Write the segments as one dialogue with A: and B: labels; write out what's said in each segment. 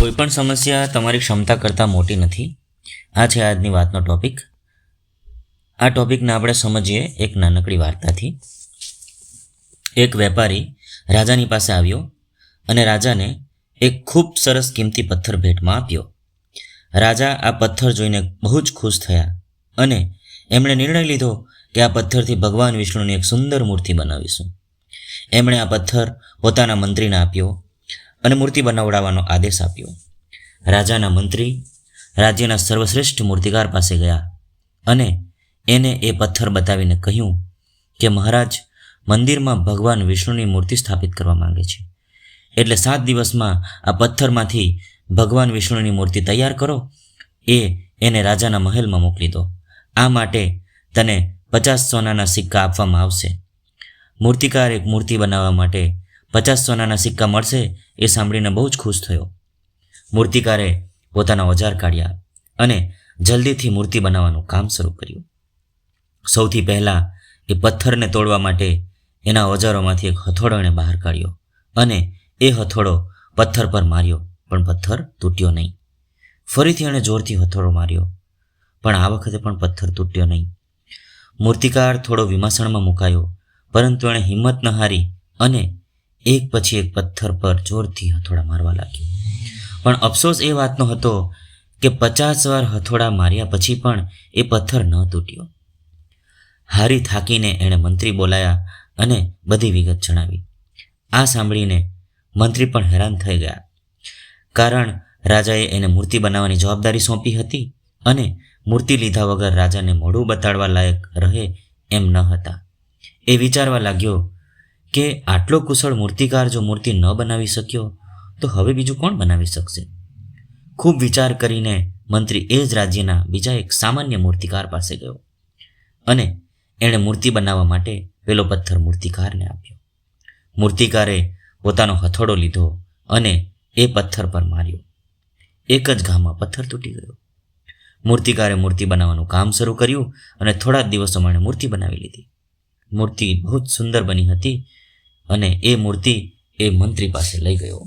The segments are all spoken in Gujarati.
A: કોઈપણ સમસ્યા તમારી ક્ષમતા કરતાં મોટી નથી. આ છે આજની વાતનો ટોપિક. આ ટોપિકને આપણે સમજીએ એક નાનકડી વાર્તાથી. એક વેપારી રાજાની પાસે આવ્યો અને રાજાને એક ખૂબ સરસ કિંમતી પથ્થર ભેટમાં આપ્યો. રાજા આ પથ્થર જોઈને બહુ જ ખુશ થયા અને એમણે નિર્ણય લીધો કે આ પથ્થરથી ભગવાન વિષ્ણુની એક સુંદર મૂર્તિ બનાવીશું. એમણે આ પથ્થર પોતાના મંત્રીને આપ્યો અને મૂર્તિ બનાવડાવવાનો આદેશ આપ્યો. રાજાના મંત્રી રાજ્યના સર્વશ્રેષ્ઠ મૂર્તિકાર પાસે ગયા અને એને એ પથ્થર બતાવીને કહ્યું કે મહારાજ, મંદિરમાં ભગવાન વિષ્ણુની મૂર્તિ સ્થાપિત કરવા માંગે છે, એટલે 7 દિવસમાં આ પથ્થરમાંથી ભગવાન વિષ્ણુની મૂર્તિ તૈયાર કરો. એને રાજાના મહેલમાં મોકલી દો. આ માટે તને 50 સોનાના સિક્કા આપવામાં આવશે. મૂર્તિકાર એક મૂર્તિ બનાવવા માટે 50 સોનાના સિક્કા મળશે એ સાંભળીને બહુ જ ખુશ થયો. મૂર્તિકારે પોતાના ઓજાર કાઢ્યા અને જલ્દીથી મૂર્તિ બનાવવાનું કામ શરૂ કર્યું. સૌથી પહેલાં એ પથ્થરને તોડવા માટે એના ઓજારોમાંથી એક હથોડો એણે બહાર કાઢ્યો અને એ હથોડો પથ્થર પર માર્યો, પણ પથ્થર તૂટ્યો નહીં. ફરીથી એણે જોરથી હથોડો માર્યો, પણ આ વખતે પણ પથ્થર તૂટ્યો નહીં. મૂર્તિકાર થોડો વિમાસણમાં મુકાયો, પરંતુ એણે હિંમત ન હારી અને એક પછી એક પથ્થર પર જોરથી હથોડા મારવા લાગ્યો. પણ અફસોસ એ વાતનો હતો કે 50 વાર હથોડા માર્યા પછી પણ એ પથ્થર ન તૂટ્યો. હારી થાકીને એણે મંત્રી બોલાયા અને બધી વિગત જણાવી. આ સાંભળીને મંત્રી પણ હેરાન થઈ ગયા, કારણ રાજાએ એને મૂર્તિ બનાવવાની જવાબદારી સોંપી હતી અને મૂર્તિ લીધા વગર રાજાને મોઢું બતાડવા લાયક રહે એમ ન હતા. એ વિચારવા લાગ્યો કે આટલો કુશળ મૂર્તિકાર જો મૂર્તિ ન બનાવી શક્યો તો હવે બીજું કોણ બનાવી શકશે. ખૂબ વિચાર કરીને મંત્રી એ જ રાજ્યના બીજા એક સામાન્ય મૂર્તિકાર પાસે ગયો અને એણે મૂર્તિ બનાવવા માટે પેલો પથ્થર મૂર્તિકારને આપ્યો. મૂર્તિકારે પોતાનો હથોડો લીધો અને એ પથ્થર પર માર્યો. એક જ ઘામાં પથ્થર તૂટી ગયો. મૂર્તિકારે મૂર્તિ બનાવવાનું કામ શરૂ કર્યું અને થોડા જ દિવસોમાં એણે મૂર્તિ બનાવી લીધી. મૂર્તિ બહુ જ સુંદર બની હતી અને એ મૂર્તિ એ મંત્રી પાસે લઈ ગયો.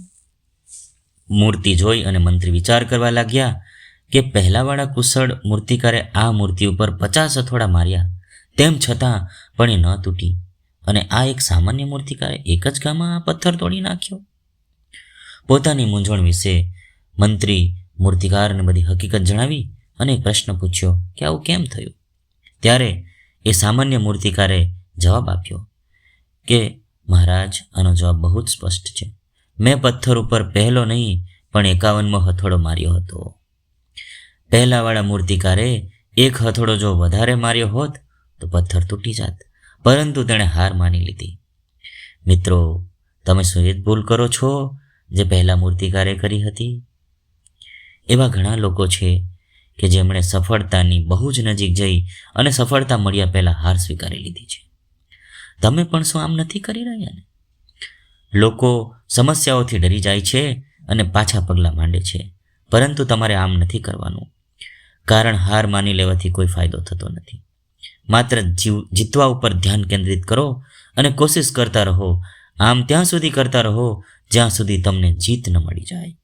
A: મૂર્તિ જોઈ અને મંત્રી વિચાર કરવા લાગ્યા કે પહેલાવાળા કુશળ મૂર્તિકારે આ મૂર્તિ ઉપર 50 હથોડા માર્યા, તેમ છતાં પણ એ ન તૂટી, અને આ એક સામાન્ય મૂર્તિકારે એક જ ગામાં આ પથ્થર તોડી નાખ્યો. પોતાની મૂંઝવણ વિશે મંત્રી મૂર્તિકારને બધી હકીકત જણાવી અને એક પ્રશ્ન પૂછ્યો કે આવું કેમ થયું. ત્યારે એ સામાન્ય મૂર્તિકારે જવાબ આપ્યો કે મહારાજ, આનો જવાબ બહુ જ સ્પષ્ટ છે. મેં પથ્થર ઉપર પહેલો નહીં પણ 51મો હથોડો માર્યો હતો. પહેલાવાળા મૂર્તિકારે એક હથોડો જો વધારે માર્યો હોત તો પથ્થર તૂટી જાત, પરંતુ તેણે હાર માની લીધી. મિત્રો, તમે શું એ જ ભૂલ કરો છો જે પહેલા મૂર્તિકારે કરી હતી? એવા ઘણા લોકો છે કે જેમણે સફળતાની બહુ જ નજીક જઈ અને સફળતા મળ્યા પહેલાં હાર સ્વીકારી લીધી છે. તમે પણ શું આમ નથી કરી રહ્યા ને? લોકો સમસ્યાઓથી ડરી જાય છે અને પાછા પગલાં માંડે છે, પરંતુ તમારે આમ નથી કરવાનું, કારણ હાર માની લેવાથી કોઈ ફાયદો થતો નથી. માત્ર જીતવા ઉપર ધ્યાન કેન્દ્રિત કરો અને કોશિશ કરતા રહો. આમ ત્યાં સુધી કરતા રહો જ્યાં સુધી તમને જીત ન મળી જાય.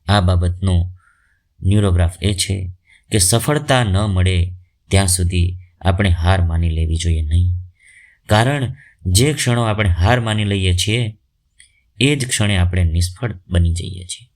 A: આ બાબતનો ન્યુરોગ્રાફ એ છે કે સફળતા ન મળે ત્યાં સુધી આપણે હાર માની લેવી જોઈએ નહીં, કારણ જે ક્ષણો આપણે હાર માની લઈએ છીએ એ જ ક્ષણે આપણે નિષ્ફળ બની જઈએ છીએ.